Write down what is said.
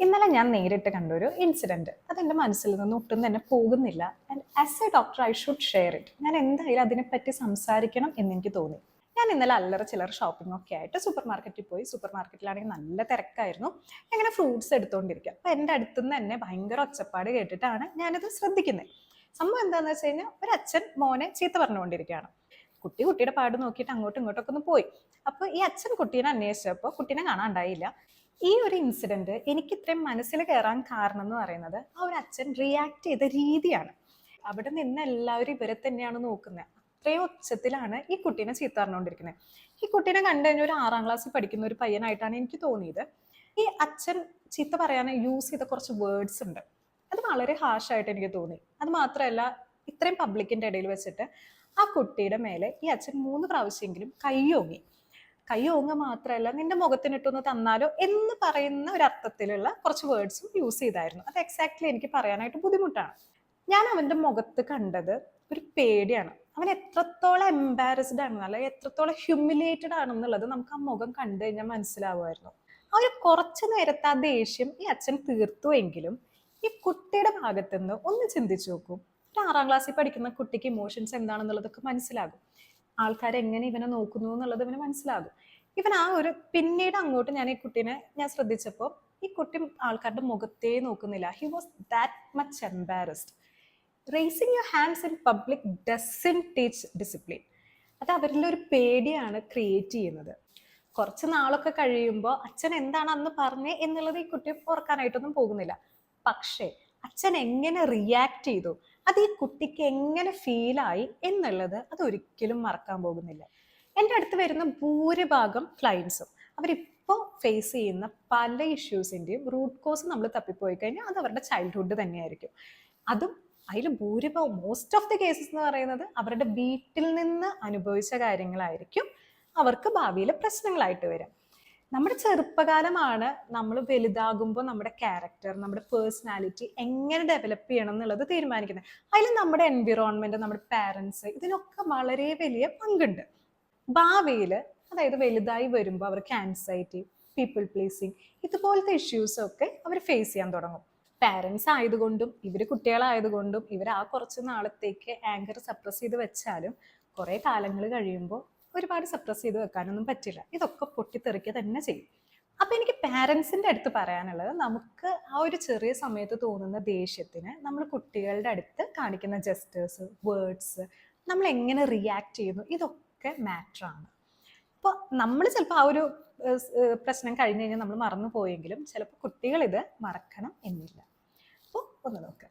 ഇന്നലെ ഞാൻ നേരിട്ട് കണ്ടൊരു ഇൻസിഡന്റ് അതെന്റെ മനസ്സിൽ നിന്ന് ഒട്ടും തന്നെ പോകുന്നില്ല. And as A doctor I should share it. ഞാൻ എന്തായാലും അതിനെപ്പറ്റി സംസാരിക്കണം എന്നെനിക്ക് തോന്നി. ഞാൻ ഇന്നലെ അല്ലറ ചില്ലറ ഷോപ്പിംഗ് ഒക്കെ ആയിട്ട് സൂപ്പർ മാർക്കറ്റിൽ പോയി. സൂപ്പർ മാർക്കറ്റിലാണെങ്കിൽ നല്ല തിരക്കായിരുന്നു. അങ്ങനെ ഫ്രൂട്ട്സ് എടുത്തുകൊണ്ടിരിക്കുക. അപ്പൊ എൻ്റെ അടുത്തുനിന്ന് തന്നെ ഭയങ്കര ഒച്ചപ്പാട് കേട്ടിട്ടാണ് ഞാനിത് ശ്രദ്ധിക്കുന്നത്. സംഭവം എന്താണെന്ന് വെച്ച് കഴിഞ്ഞാൽ ഒരു അച്ഛൻ മോനെ ചീത്ത പറഞ്ഞുകൊണ്ടിരിക്കുകയാണ്. കുട്ടി കുട്ടിയുടെ പാട് നോക്കിയിട്ട് അങ്ങോട്ടും ഇങ്ങോട്ടൊക്കെ ഒന്ന് പോയി. അപ്പൊ ഈ അച്ഛൻ കുട്ടീനെ അന്വേഷിച്ചപ്പോൾ കുട്ടീനെ കാണാണ്ടായില്ല. ഈ ഒരു ഇൻസിഡന്റ് എനിക്ക് ഇത്രയും മനസ്സിൽ കയറാൻ കാരണം എന്ന് പറയുന്നത് ആ ഒരു അച്ഛൻ റിയാക്ട് ചെയ്ത രീതിയാണ്. അവിടെ നിന്ന് എല്ലാവരും ഇവരെ തന്നെയാണ് നോക്കുന്നത്. അത്രയും ഉച്ചത്തിലാണ് ഈ കുട്ടീനെ ചീത്ത പറഞ്ഞുകൊണ്ടിരിക്കുന്നത്. ഈ കുട്ടീനെ കണ്ടു കഴിഞ്ഞാൽ ഒരു 6ാം ക്ലാസ്സിൽ പഠിക്കുന്ന ഒരു പയ്യനായിട്ടാണ് എനിക്ക് തോന്നിയത്. ഈ അച്ഛൻ ചീത്ത പറയാൻ യൂസ് ചെയ്ത കുറച്ച് വേർഡ്സ് ഉണ്ട്, അത് വളരെ ഹാഷായിട്ട് എനിക്ക് തോന്നി. അത് മാത്രമല്ല, ഇത്രയും പബ്ലിക്കിന്റെ ഇടയിൽ വെച്ചിട്ട് ആ കുട്ടിയുടെ മേലെ ഈ അച്ഛൻ 3 പ്രാവശ്യമെങ്കിലും കൈ ഓങ്ങ മാത്രമല്ല നിന്റെ മുഖത്തിനിട്ടൊന്ന് തന്നാലോ എന്ന് പറയുന്ന ഒരു അർത്ഥത്തിലുള്ള കുറച്ച് വേർഡ്സും യൂസ് ചെയ്തായിരുന്നു. അത് എക്സാക്ട്ലി എനിക്ക് പറയാനായിട്ട് ബുദ്ധിമുട്ടാണ്. ഞാൻ അവന്റെ മുഖത്ത് കണ്ടത് ഒരു പേടിയാണ്. അവൻ എത്രത്തോളം എംബാരസ്ഡ് ആണ്, അല്ലെങ്കിൽ എത്രത്തോളം ഹ്യൂമിലിയേറ്റഡ് ആണെന്നുള്ളത് നമുക്ക് ആ മുഖം കണ്ടു കഴിഞ്ഞാൽ മനസ്സിലാവുമായിരുന്നു. ആ ഒരു കുറച്ചു നേരത്തെ ആ ദേഷ്യം ഈ അച്ഛൻ തീർത്തു എങ്കിലും ഈ കുട്ടിയുടെ ഭാഗത്തുനിന്ന് ഒന്ന് ചിന്തിച്ചു നോക്കൂ. ഒരു 6ാം ക്ലാസ്സിൽ പഠിക്കുന്ന കുട്ടിക്ക് ഇമോഷൻസ് എന്താണെന്നുള്ളതൊക്കെ മനസ്സിലാകും. ആൾക്കാർ എങ്ങനെ ഇവനെ നോക്കുന്നു എന്നുള്ളത് ഇവന് മനസ്സിലാകും. ഇവൻ ആ ഒരു പിന്നീട് അങ്ങോട്ട് ഞാൻ ഈ കുട്ടീനെ ശ്രദ്ധിച്ചപ്പോൾ ഈ കുട്ടി ആൾക്കാരുടെ മുഖത്തേ നോക്കുന്നില്ല. He was that much embarrassed. Racing your hands in public doesn't teach discipline. അത് അവരിൽ ഒരു പേടിയാണ് ക്രിയേറ്റ് ചെയ്യുന്നത്. കുറച്ച് നാളൊക്കെ കഴിയുമ്പോൾ അച്ഛൻ എന്താണ് അന്ന് പറഞ്ഞേ എന്നുള്ളത് ഈ കുട്ടി ഓർക്കാനായിട്ടൊന്നും പോകുന്നില്ല. പക്ഷേ അച്ഛൻ എങ്ങനെ റിയാക്ട് ചെയ്തു, അത് ഈ കുട്ടിക്ക് എങ്ങനെ ഫീലായി എന്നുള്ളത് അത് ഒരിക്കലും മറക്കാൻ പോകുന്നില്ല. എൻ്റെ അടുത്ത് വരുന്ന ഭൂരിഭാഗം ക്ലയൻസും അവരിപ്പോൾ ഫേസ് ചെയ്യുന്ന പല ഇഷ്യൂസിൻ്റെയും റൂട്ട് കോസ് നമ്മൾ തപ്പിപ്പോയി കഴിഞ്ഞാൽ അത് അവരുടെ ചൈൽഡ്ഹുഡ് തന്നെയായിരിക്കും. അതും അതിൽ ഭൂരിഭാഗം മോസ്റ്റ് ഓഫ് ദി കേസസ് എന്ന് പറയുന്നത് അവരുടെ വീട്ടിൽ നിന്ന് അനുഭവിച്ച കാര്യങ്ങളായിരിക്കും അവർക്ക് ഭാവിയിൽ പ്രശ്നങ്ങളായിട്ട് വരും. നമ്മുടെ ചെറുപ്പകാലമാണ് നമ്മൾ വലുതാകുമ്പോൾ നമ്മുടെ ക്യാരക്ടർ, നമ്മുടെ പേഴ്സണാലിറ്റി എങ്ങനെ ഡെവലപ്പ് ചെയ്യണം എന്നുള്ളത് തീരുമാനിക്കുന്നത്. അതിൽ നമ്മുടെ എൻവിറോൺമെന്റ്, നമ്മുടെ പാരൻസ്, ഇതിനൊക്കെ വളരെ വലിയ പങ്കുണ്ട്. ഭാവിയിൽ അതായത് വലുതായി വരുമ്പോൾ അവർക്ക് ആൻസൈറ്റി, പീപ്പിൾ പ്ലീസിങ്, ഇതുപോലത്തെ ഇഷ്യൂസൊക്കെ അവർ ഫേസ് ചെയ്യാൻ തുടങ്ങും. പാരൻസ് ആയതുകൊണ്ടും ഇവർ കുട്ടികളായതുകൊണ്ടും ഇവർ ആ കുറച്ച് നാളത്തേക്ക് ആങ്കർ സപ്രസ് ചെയ്ത് വെച്ചാലും കുറേ കാലങ്ങൾ കഴിയുമ്പോൾ ഒരുപാട് സപ്രസ് ചെയ്ത് വെക്കാനൊന്നും പറ്റില്ല. ഇതൊക്കെ പൊട്ടിത്തെറിക്കുക തന്നെ ചെയ്യും. അപ്പൊ എനിക്ക് പാരൻസിന്റെ അടുത്ത് പറയാനുള്ളത്, നമുക്ക് ആ ഒരു ചെറിയ സമയത്ത് തോന്നുന്ന ദേഷ്യത്തിന് നമ്മൾ കുട്ടികളുടെ അടുത്ത് കാണിക്കുന്ന ജസ്റ്റേഴ്സ്, വേർഡ്സ്, നമ്മൾ എങ്ങനെ റിയാക്ട് ചെയ്യുന്നു, ഇതൊക്കെ മാറ്ററാണ്. അപ്പോൾ നമ്മൾ ചിലപ്പോൾ ആ ഒരു പ്രശ്നം കഴിഞ്ഞ് കഴിഞ്ഞാൽ നമ്മൾ മറന്നു പോയെങ്കിലും ചിലപ്പോൾ കുട്ടികൾ ഇത് മറക്കണം എന്നില്ല. അപ്പോൾ ഒന്ന് നോക്കുക.